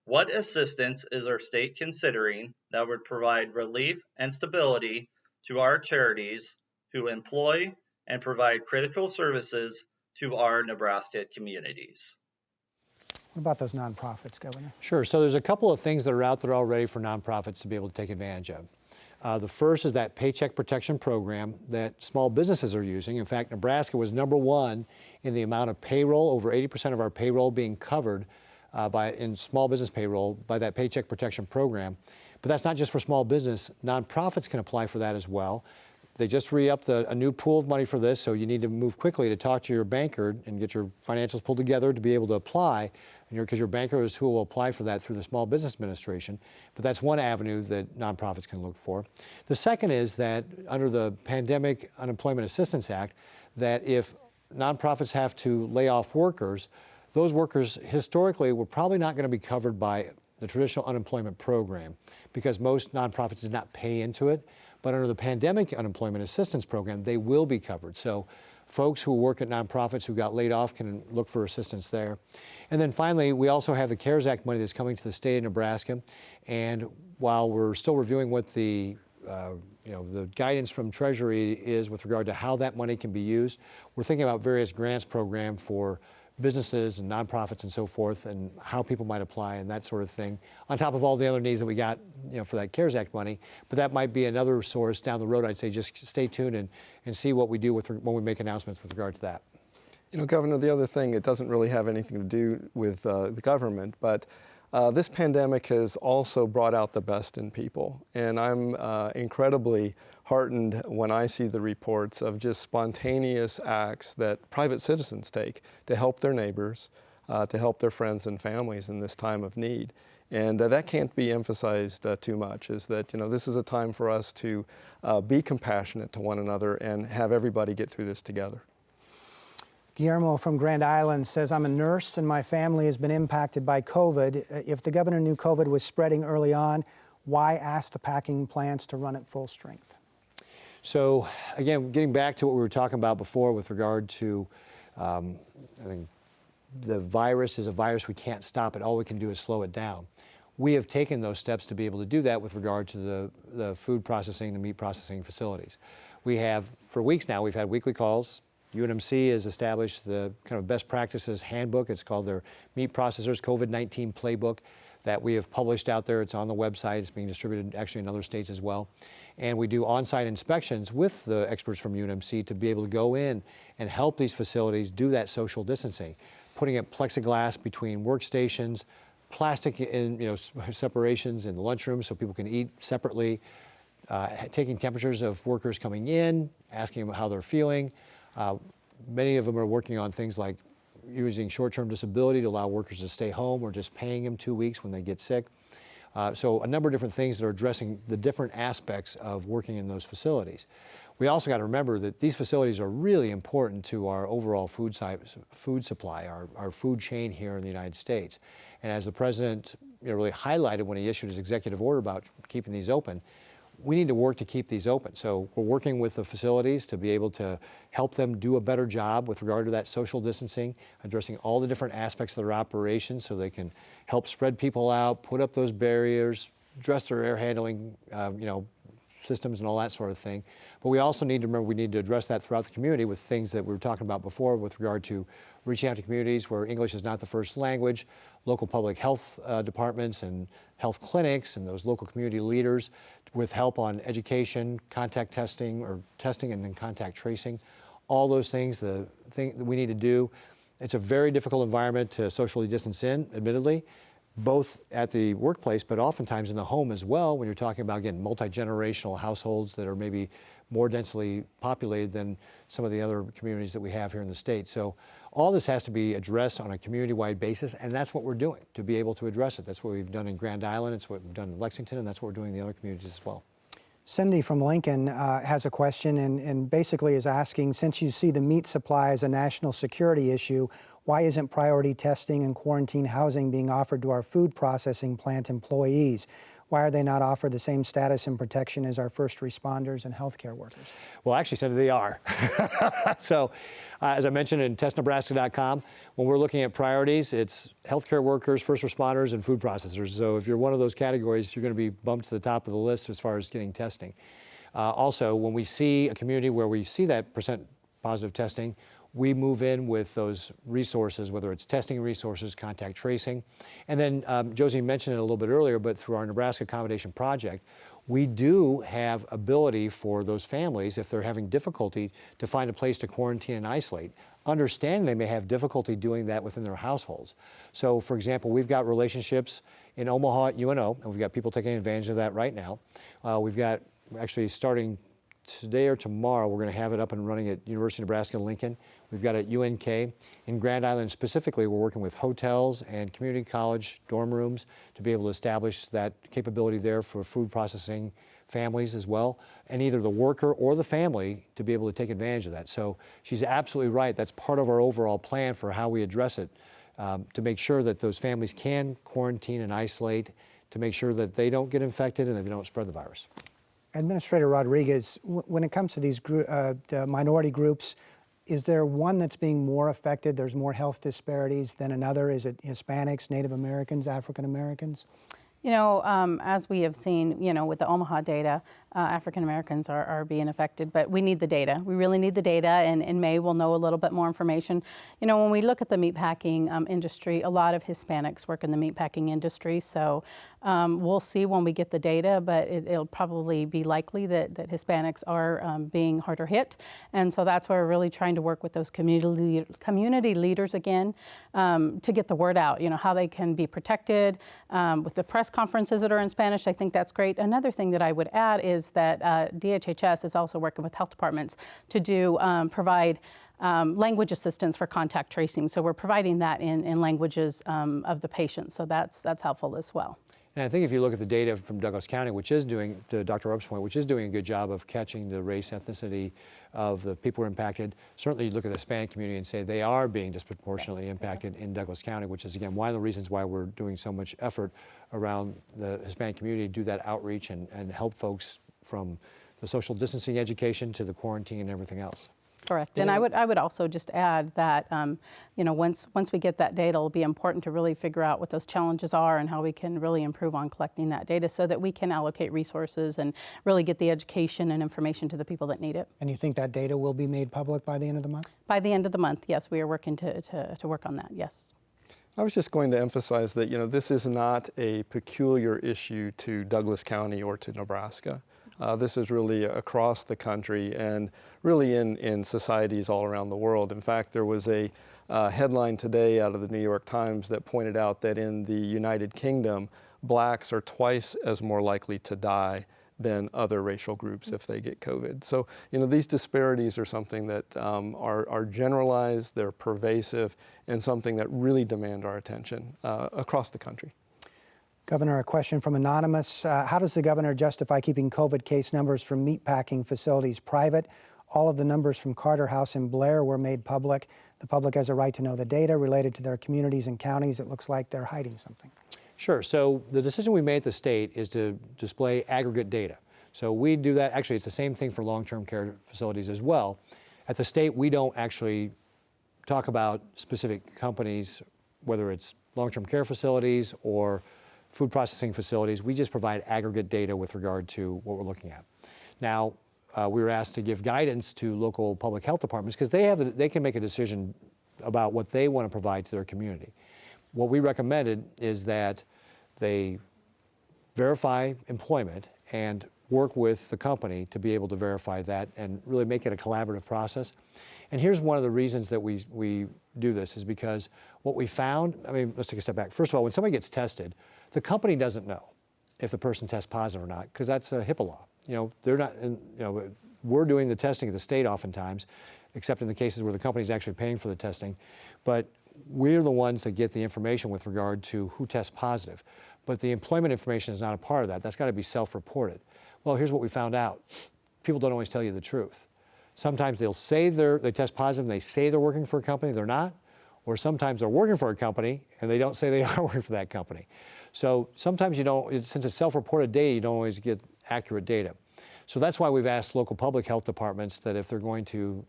S7: What assistance is our state considering that would provide relief and stability to our charities who employ and provide critical services to our Nebraska communities?
S1: What about those nonprofits, Governor?
S3: Sure. So there's a couple of things that are out there already for nonprofits to be able to take advantage of. The first is that Paycheck Protection Program that small businesses are using. In fact, Nebraska was #1 in the amount of payroll, over 80% of our payroll being covered in small business payroll by that Paycheck Protection Program. But that's not just for small business. Nonprofits can apply for that as well. They just re-upped a new pool of money for this, so you need to move quickly to talk to your banker and get your financials pulled together to be able to apply, because your banker is who will apply for that through the Small Business Administration. But that's one avenue that nonprofits can look for. The second is that under the Pandemic Unemployment Assistance Act, that if nonprofits have to lay off workers, those workers historically were probably not going to be covered by the traditional unemployment program because most nonprofits did not pay into it. But under the Pandemic Unemployment Assistance Program, they will be covered. So folks who work at nonprofits who got laid off can look for assistance there. And then finally, we also have the CARES Act money that's coming to the state of Nebraska. And while we're still reviewing what the guidance from Treasury is with regard to how that money can be used, we're thinking about various grants program for businesses and nonprofits and so forth, and how people might apply and that sort of thing, on top of all the other needs that we got, for that CARES Act money. But that might be another source down the road. I'd say just stay tuned and see what we do when we make announcements with regard to that.
S4: Governor, the other thing, it doesn't really have anything to do with the government, but This pandemic has also brought out the best in people, and I'm incredibly heartened when I see the reports of just spontaneous acts that private citizens take to help their neighbors, to help their friends and families in this time of need. And that can't be emphasized too much, is that, this is a time for us to be compassionate to one another and have everybody get through this together.
S1: Guillermo from Grand Island says, I'm a nurse and my family has been impacted by COVID. If the governor knew COVID was spreading early on, why ask the packing plants to run at full strength?
S3: So again, getting back to what we were talking about before with regard to, I think the virus is a virus, we can't stop it. All we can do is slow it down. We have taken those steps to be able to do that with regard to the food processing, the meat processing facilities. We have, for weeks now, we've had weekly calls. UNMC has established the kind of best practices handbook. It's called their Meat Processors COVID-19 Playbook that we have published out there. It's on the website. It's being distributed actually in other states as well. And we do on-site inspections with the experts from UNMC to be able to go in and help these facilities do that social distancing, putting up plexiglass between workstations, plastic in, separations in the lunchroom so people can eat separately, taking temperatures of workers coming in, asking them how they're feeling. Many of them are working on things like using short-term disability to allow workers to stay home or just paying them 2 weeks when they get sick. So a number of different things that are addressing the different aspects of working in those facilities. We also got to remember that these facilities are really important to our overall food supply, our food chain here in the United States. And as the president really highlighted when he issued his executive order about keeping these open, we need to work to keep these open. So we're working with the facilities to be able to help them do a better job with regard to that social distancing, addressing all the different aspects of their operations so they can help spread people out, put up those barriers, address their air handling, systems and all that sort of thing. But we also need to remember we need to address that throughout the community with things that we were talking about before with regard to reaching out to communities where English is not the first language, local public health departments and health clinics and those local community leaders with help on education, contact testing or testing and then contact tracing. All those things, the thing that we need to do. It's a very difficult environment to socially distance in, admittedly, both at the workplace, but oftentimes in the home as well, when you're talking about, again, multi-generational households that are maybe more densely populated than some of the other communities that we have here in the state. So all this has to be addressed on a community-wide basis, and that's what we're doing to be able to address it. That's what we've done in Grand Island, it's what we've done in Lexington, and that's what we're doing in the other communities as well.
S1: Cindy from Lincoln has a question and basically is asking, since you see the meat supply as a national security issue, why isn't priority testing and quarantine housing being offered to our food processing plant employees? Why are they not offered the same status and protection as our first responders and healthcare workers?
S3: Well, actually, Senator, they are. So, as I mentioned in testnebraska.com, when we're looking at priorities, it's healthcare workers, first responders, and food processors. So if you're one of those categories, you're going to be bumped to the top of the list as far as getting testing. Also, when we see a community where we see that percent positive testing, we move in with those resources, whether it's testing resources, contact tracing. And then Josie mentioned it a little bit earlier, but through our Nebraska Accommodation Project, we do have ability for those families, if they're having difficulty, to find a place to quarantine and isolate. Understand they may have difficulty doing that within their households. So, for example, we've got relationships in Omaha at UNO, and we've got people taking advantage of that right now. We've got, actually starting today or tomorrow, we're going to have it up and running at University of Nebraska-Lincoln. We've got it at UNK. In Grand Island specifically, we're working with hotels and community college dorm rooms to be able to establish that capability there for food processing families as well, and either the worker or the family to be able to take advantage of that. So she's absolutely right. That's part of our overall plan for how we address it, to make sure that those families can quarantine and isolate, to make sure that they don't get infected and that they don't spread the virus.
S1: Administrator Rodriguez, when it comes to these minority groups, is there one that's being more affected? There's more health disparities than another? Is it Hispanics, Native Americans, African Americans?
S5: As we have seen, with the Omaha data, African Americans are being affected, but we need the data. We really need the data, and in May we'll know a little bit more information. When we look at the meatpacking industry, a lot of Hispanics work in the meatpacking industry, so we'll see when we get the data, but it'll probably be likely that Hispanics are being harder hit, and so that's where we're really trying to work with those community leaders again to get the word out, how they can be protected with the press conferences that are in Spanish. I think that's great. Another thing that I would add is that DHHS is also working with health departments to provide language assistance for contact tracing. So we're providing that in languages of the patient. So that's helpful as well.
S3: And I think if you look at the data from Douglas County, which is doing, to Dr. Rupp's point, which is doing a good job of catching the race, ethnicity of the people who are impacted, certainly you look at the Hispanic community and say they are being disproportionately impacted in Douglas County, which is, again, one of the reasons why we're doing so much effort around the Hispanic community to do that outreach and help folks from the social distancing education to the quarantine and everything else.
S5: Correct. And I would also just add that, once we get that data, it'll be important to really figure out what those challenges are and how we can really improve on collecting that data so that we can allocate resources and really get the education and information to the people that need it.
S1: And you think that data will be made public by the end of the month?
S5: By the end of the month, yes. We are working to work on that, yes.
S4: I was just going to emphasize that, this is not a peculiar issue to Douglas County or to Nebraska. This is really across the country and really in societies all around the world. In fact, there was a headline today out of the New York Times that pointed out that in the United Kingdom, blacks are twice as more likely to die than other racial groups if they get COVID. So, these disparities are something that are generalized, they're pervasive, and something that really demand our attention across the country.
S1: Governor, a question from Anonymous. How does the governor justify keeping COVID case numbers from meatpacking facilities private? All of the numbers from Carter House and Blair were made public. The public has a right to know the data related to their communities and counties. It looks like they're hiding something.
S3: Sure. So the decision we made at the state is to display aggregate data. So we do that. Actually, it's the same thing for long-term care facilities as well. At the state, we don't actually talk about specific companies, whether it's long-term care facilities or food processing facilities. We just provide aggregate data with regard to what we're looking at. Now, we were asked to give guidance to local public health departments because they can make a decision about what they want to provide to their community. What we recommended is that they verify employment and work with the company to be able to verify that and really make it a collaborative process. And here's one of the reasons that we do this is because what we found, let's take a step back. First of all, when somebody gets tested, the company doesn't know if the person tests positive or not because that's a HIPAA law. They're not, we're doing the testing at the state oftentimes, except in the cases where the company's actually paying for the testing. But we're the ones that get the information with regard to who tests positive. But the employment information is not a part of that. That's got to be self-reported. Well, here's what we found out. People don't always tell you the truth. Sometimes they'll say they test positive and they say they're working for a company, they're not. Or sometimes they're working for a company and they don't say they are working for that company. So sometimes since it's self-reported data, you don't always get accurate data. So that's why we've asked local public health departments that if they're going to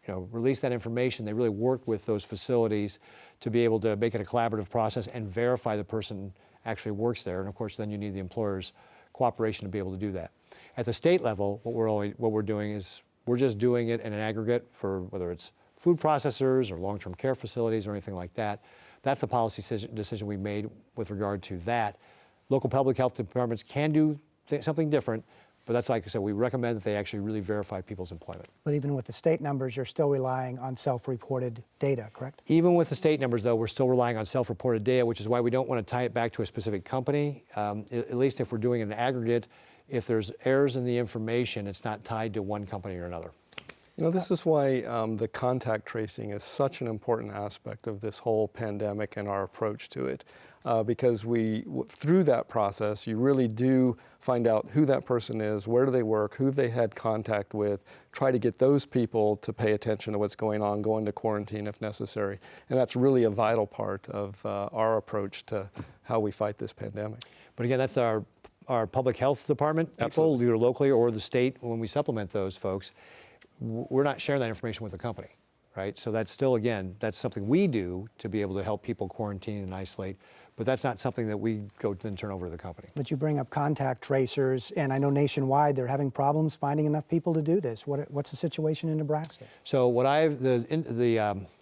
S3: release that information, they really work with those facilities to be able to make it a collaborative process and verify the person actually works there. And of course, then you need the employer's cooperation to be able to do that. At the state level, what we're doing is we're just doing it in an aggregate for whether it's food processors or long-term care facilities or anything like that. That's the policy decision we made with regard to that. Local public health departments can do something different, but that's, like I said, we recommend that they actually really verify people's employment.
S1: But even with the state numbers, you're still relying on self-reported data, correct?
S3: Even with the state numbers, though, we're still relying on self-reported data, which is why we don't want to tie it back to a specific company. At least if we're doing an aggregate, if there's errors in the information, it's not tied to one company or another.
S4: This is why the contact tracing is such an important aspect of this whole pandemic and our approach to it. Because through that process, you really do find out who that person is, where do they work, who they had contact with, try to get those people to pay attention to what's going on, go into quarantine if necessary. And that's really a vital part of our approach to how we fight this pandemic.
S3: But again, that's our public health department people, either locally or the state, when we supplement those folks. We're not sharing that information with the company, right? So that's still, again, that's something we do to be able to help people quarantine and isolate. but that's not something that we go and turn over to the company.
S1: But you bring up contact tracers, and I know nationwide they're having problems finding enough people to do this. What's the situation in Nebraska?
S3: So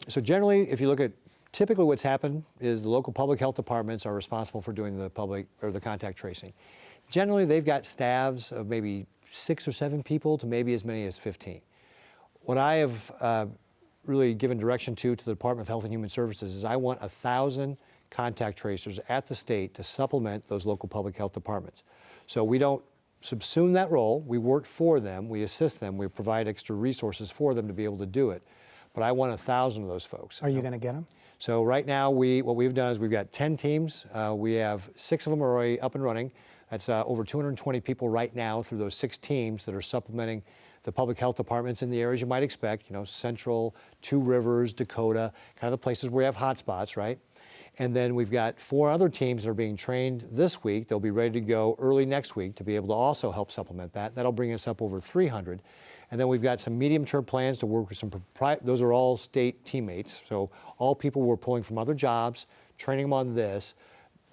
S3: so generally, if you look at typically what's happened is the local public health departments are responsible for doing the contact tracing. Generally, they've got staffs of maybe 6 or 7 people to maybe as many as 15. What I have really given direction to the Department of Health and Human Services is I want 1,000 contact tracers at the state to supplement those local public health departments. So we don't subsume that role. We work for them. We assist them. We provide extra resources for them to be able to do it. But I want 1,000 of those folks.
S1: Are you going to get them?
S3: So right now, what we've done is we've got 10 teams. We have 6 of them are already up and running. That's over 220 people right now through those 6 teams that are supplementing the public health departments in the areas you might expect, Central, Two Rivers, Dakota, kind of the places where you have hotspots, right? And then we've got 4 other teams that are being trained this week. They'll be ready to go early next week to be able to also help supplement that. That'll bring us up over 300. And then we've got some medium-term plans to work with some those are all state teammates. So all people we're pulling from other jobs, training them on this,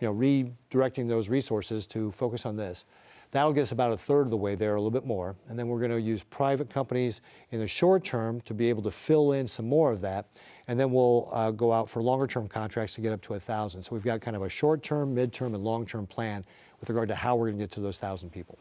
S3: redirecting those resources to focus on this. That'll get us about 1/3 of the way there, a little bit more. And then we're going to use private companies in the short term to be able to fill in some more of that. And then we'll go out for longer-term contracts to get up to 1,000. So we've got kind of a short-term, mid-term, and long-term plan with regard to how we're going to get to those 1,000 people.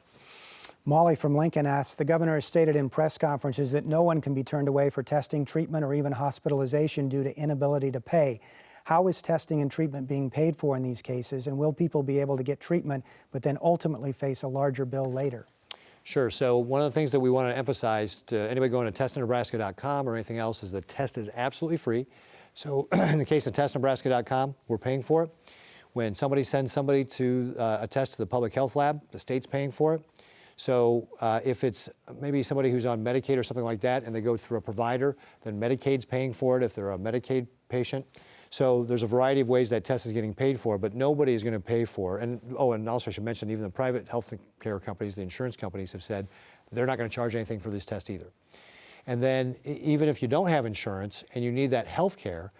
S1: Molly from Lincoln asks, the governor has stated in press conferences that no one can be turned away for testing, treatment, or even hospitalization due to inability to pay. How is testing and treatment being paid for in these cases, and will people be able to get treatment but then ultimately face a larger bill later?
S3: Sure. So one of the things that we want to emphasize to anybody going to testnebraska.com or anything else is the test is absolutely free. So in the case of testnebraska.com, we're paying for it. When somebody sends somebody to a test to the public health lab, the state's paying for it. So if it's maybe somebody who's on Medicaid or something like that and they go through a provider, then Medicaid's paying for it if they're a Medicaid patient. So there's a variety of ways that test is getting paid for, but nobody is going to pay for. And also I should mention, even the private health care companies, the insurance companies have said they're not going to charge anything for this test either. And then even if you don't have insurance and you need that health care,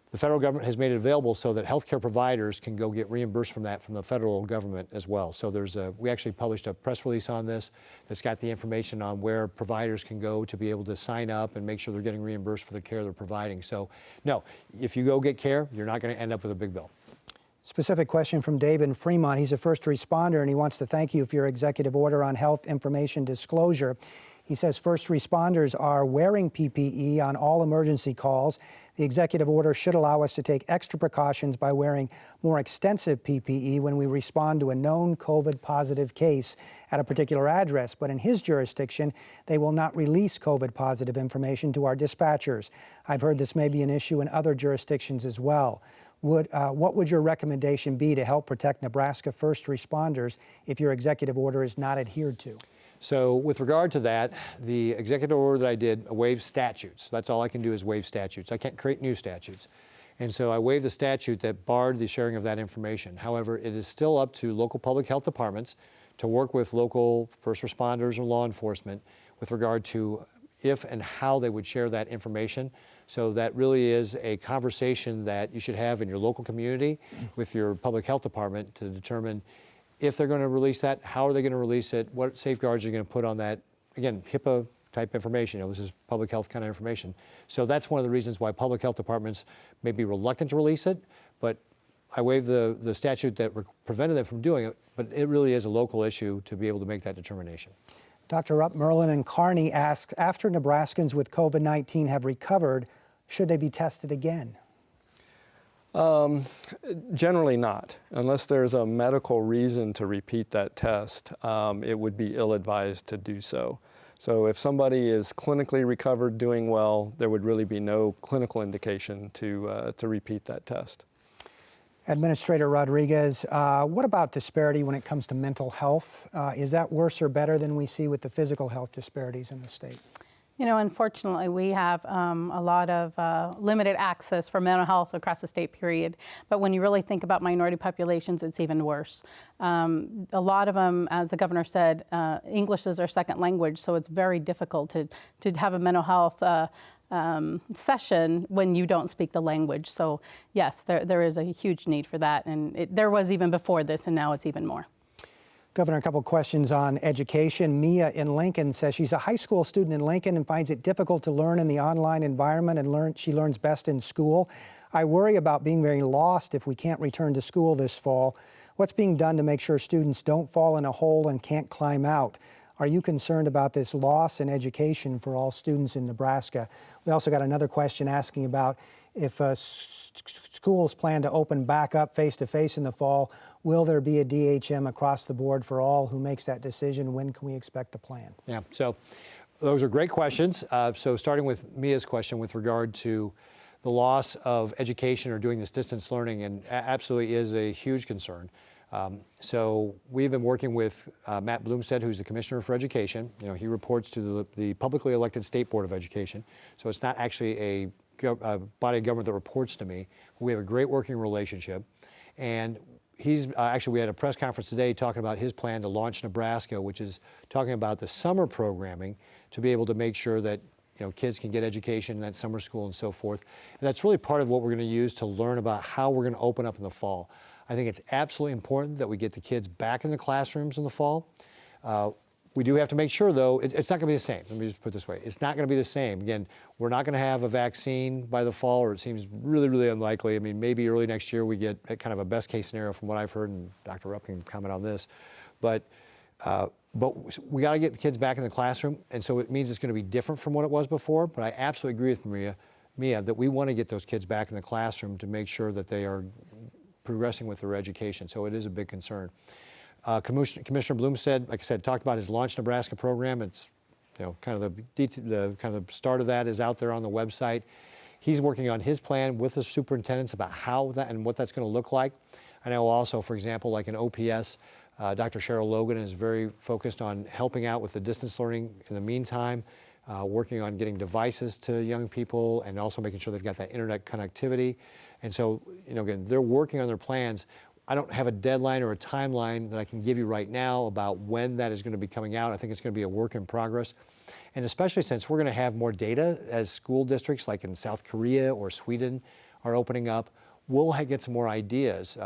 S3: the federal government has made it available so that healthcare providers can go get reimbursed from that from the federal government as well. So we actually published a press release on this that's got the information on where providers can go to be able to sign up and make sure they're getting reimbursed for the care they're providing. So no, if you go get care, you're not going to end up with a big bill.
S1: Specific question from Dave in Fremont. He's a first responder and he wants to thank you for your executive order on health information disclosure. He says first responders are wearing PPE on all emergency calls. The executive order should allow us to take extra precautions by wearing more extensive PPE when we respond to a known COVID positive case at a particular address. But in his jurisdiction, they will not release COVID positive information to our dispatchers. I've heard this may be an issue in other jurisdictions as well. What would your recommendation be to help protect Nebraska first responders if your executive order is not adhered to?
S3: So with regard to that, the executive order that I did waived statutes. That's all I can do is waive statutes. I can't create new statutes. And so I waived the statute that barred the sharing of that information. However, it is still up to local public health departments to work with local first responders or law enforcement with regard to if and how they would share that information. So that really is a conversation that you should have in your local community with your public health department to determine if they're going to release that, how are they going to release it, what safeguards are you going to put on that. Again, HIPAA type information, this is public health kind of information. So that's one of the reasons why public health departments may be reluctant to release it, but I waived the statute that prevented them from doing it, but it really is a local issue to be able to make that determination.
S1: Dr. Rupp, Merlin and Kearney asks, after Nebraskans with COVID-19 have recovered, should they be tested again?
S4: Generally not. Unless there's a medical reason to repeat that test, it would be ill-advised to do so. So if somebody is clinically recovered, doing well, there would really be no clinical indication to repeat that test.
S1: Administrator Rodriguez, what about disparity when it comes to mental health? Is that worse or better than we see with the physical health disparities in the state?
S5: Unfortunately, we have a lot of limited access for mental health across the state, period. But when you really think about minority populations, it's even worse. A lot of them, as the governor said, English is their second language, so it's very difficult to have a mental health session when you don't speak the language. So yes, there is a huge need for that, and there was even before this, and now it's even more.
S1: Governor, a couple questions on education. Mia in Lincoln says she's a high school student in Lincoln and finds it difficult to learn in the online environment and she learns best in school. I worry about being very lost if we can't return to school this fall. What's being done to make sure students don't fall in a hole and can't climb out? Are you concerned about this loss in education for all students in Nebraska? We also got another question asking about if schools plan to open back up face-to-face in the fall, will there be a DHM across the board for all? Who makes that decision? When can we expect the plan?
S3: Yeah, so those are great questions. So starting with Mia's question with regard to the loss of education or doing this distance learning, and absolutely is a huge concern. So we've been working with Matt Bloomstead, who's the Commissioner for Education. You know, he reports to the publicly elected State Board of Education. So it's not actually a body of government that reports to me. We have a great working relationship. And he's actually, we had a press conference today talking about his plan to launch Nebraska, which is talking about the summer programming to be able to make sure that kids can get education in that summer school and so forth. And that's really part of what we're going to use to learn about how we're going to open up in the fall. I think it's absolutely important that we get the kids back in the classrooms in the fall. We do have to make sure, though, it's not going to be the same. Let me just put it this way. It's not going to be the same. Again, we're not going to have a vaccine by the fall, or it seems really, really unlikely. I mean, maybe early next year we get kind of a best case scenario from what I've heard, and Dr. Rupp can comment on this. But we got to get the kids back in the classroom, and so it means it's going to be different from what it was before. But I absolutely agree with Mia that we want to get those kids back in the classroom to make sure that they are progressing with their education. So it is a big concern. Commissioner Bloomstead, like I said, talked about his Launch Nebraska program. It's kind of the start of that is out there on the website. He's working on his plan with the superintendents about how that and what that's going to look like. I know also, for example, like in OPS, Dr. Cheryl Logan is very focused on helping out with the distance learning in the meantime, working on getting devices to young people and also making sure they've got that internet connectivity. And so, again, they're working on their plans. I don't have a deadline or a timeline that I can give you right now about when that is going to be coming out. I think it's going to be a work in progress. And especially since we're going to have more data as school districts like in South Korea or Sweden are opening up, we'll get some more ideas.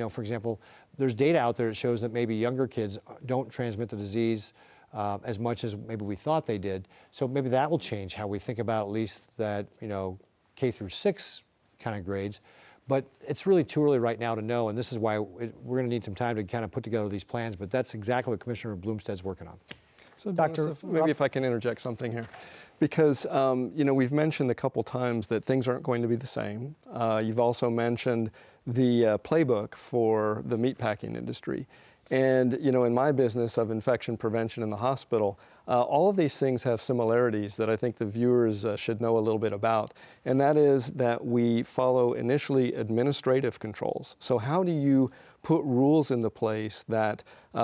S3: For example, there's data out there that shows that maybe younger kids don't transmit the disease as much as maybe we thought they did. So maybe that will change how we think about at least that, K through 6 kind of grades. But it's really too early right now to know, and this is why we're going to need some time to kind of put together these plans, but that's exactly what Commissioner Bloomstead's working on.
S4: So Dr. Maybe if I can interject something here. Because, we've mentioned a couple times that things aren't going to be the same. You've also mentioned the playbook for the meatpacking industry. And, in my business of infection prevention in the hospital, all of these things have similarities that I think the viewers should know a little bit about. And that is that we follow initially administrative controls. So how do you put rules into place that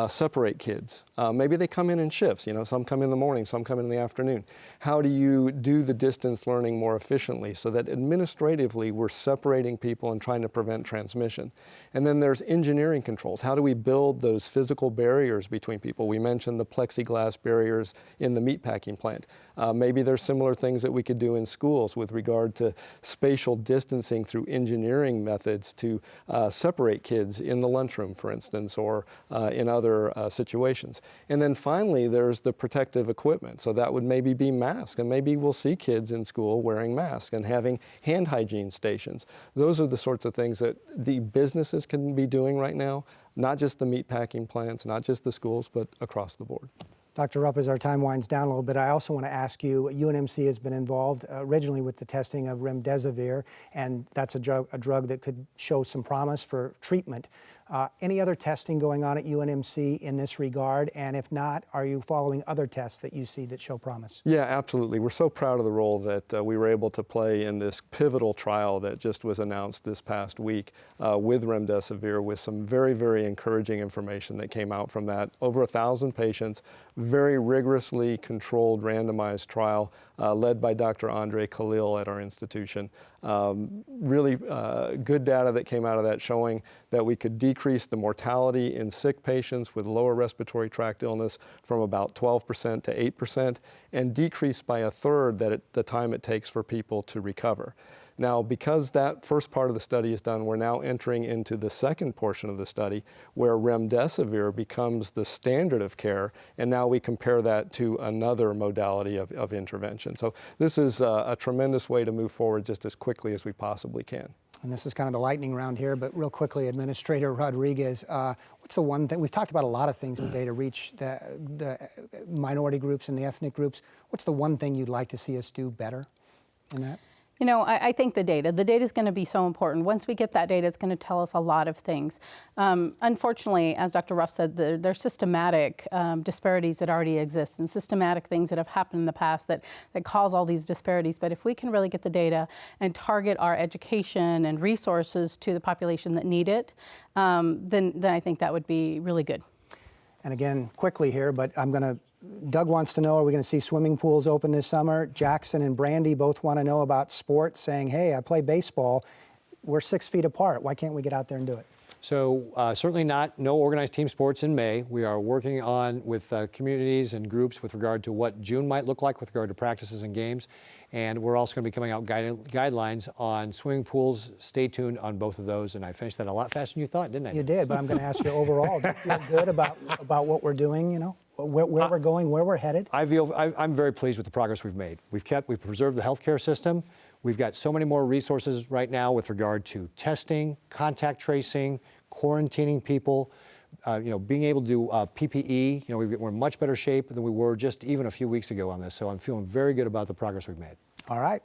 S4: separate kids? Maybe they come in shifts, some come in the morning, some come in the afternoon. How do you do the distance learning more efficiently so that administratively we're separating people and trying to prevent transmission? And then there's engineering controls. How do we build those physical barriers between people? We mentioned the plexiglass barriers in the meatpacking plant. Maybe there's similar things that we could do in schools with regard to spatial distancing through engineering methods to separate kids in the lunchroom, for instance, or in other situations. And then finally, there's the protective equipment. So that would maybe be masks, and maybe we'll see kids in school wearing masks and having hand hygiene stations. Those are the sorts of things that the businesses can be doing right now, not just the meatpacking plants, not just the schools, but across the board.
S1: Dr. Rupp, as our time winds down a little bit, I also want to ask you, UNMC has been involved originally with the testing of remdesivir, and that's a drug that could show some promise for treatment. Any other testing going on at UNMC in this regard? And if not, are you following other tests that you see that show promise?
S4: Yeah, absolutely. We're so proud of the role that we were able to play in this pivotal trial that just was announced this past week with remdesivir, with some very, very encouraging information that came out from that. Over 1,000 patients, very rigorously controlled randomized trial led by Dr. Andre Khalil at our institution. Really good data that came out of that showing that we could decrease the mortality in sick patients with lower respiratory tract illness from about 12% to 8% and decrease by a third the time it takes for people to recover. Now, because that first part of the study is done, we're now entering into the second portion of the study where remdesivir becomes the standard of care, and now we compare that to another modality of intervention. So this is a tremendous way to move forward just as quickly as we possibly can.
S1: And this is kind of the lightning round here, but real quickly, Administrator Rodriguez, what's the one thing, we've talked about a lot of things today to reach the minority groups and the ethnic groups. What's the one thing you'd like to see us do better in that?
S5: You know, I think the data is going to be so important. Once we get that data, it's going to tell us a lot of things. Unfortunately, as Dr. Ruff said, there's systematic disparities that already exist and systematic things that have happened in the past that cause all these disparities. But if we can really get the data and target our education and resources to the population that need it, then I think that would be really good.
S1: And again, quickly here, but Doug wants to know, are we going to see swimming pools open this summer? Jackson and Brandy both want to know about sports, saying, hey, I play baseball. We're 6 feet apart. Why can't we get out there and do it?
S3: So certainly no organized team sports in May. We are working on with communities and groups with regard to what June might look like with regard to practices and games. And we're also going to be coming out guidelines on swimming pools. Stay tuned on both of those. And I finished that a lot faster than you thought, didn't I?
S1: You did, but I'm going to ask you overall, do you feel good about what we're doing, you know, where we're going, where we're headed?
S3: I'm very pleased with the progress we've made. We've preserved the healthcare system. We've got so many more resources right now with regard to testing, contact tracing, quarantining people, being able to do PPE. We're in much better shape than we were just even a few weeks ago on this. So I'm feeling very good about the progress we've made.
S1: All right.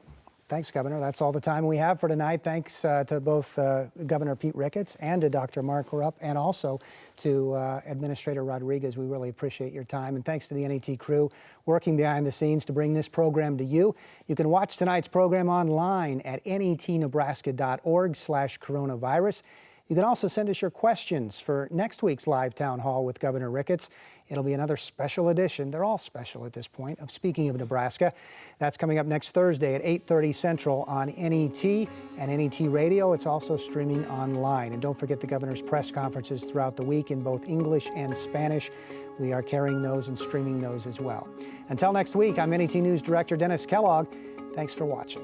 S1: Thanks, Governor. That's all the time we have for tonight. Thanks to both Governor Pete Ricketts and to Dr. Mark Rupp, and also to Administrator Rodriguez. We really appreciate your time. And thanks to the NET crew working behind the scenes to bring this program to you. You can watch tonight's program online at netnebraska.org/coronavirus. You can also send us your questions for next week's live town hall with Governor Ricketts. It'll be another special edition, they're all special at this point, of Speaking of Nebraska. That's coming up next Thursday at 8:30 Central on NET and NET Radio. It's also streaming online. And don't forget the governor's press conferences throughout the week in both English and Spanish. We are carrying those and streaming those as well. Until next week, I'm NET News Director Dennis Kellogg. Thanks for watching.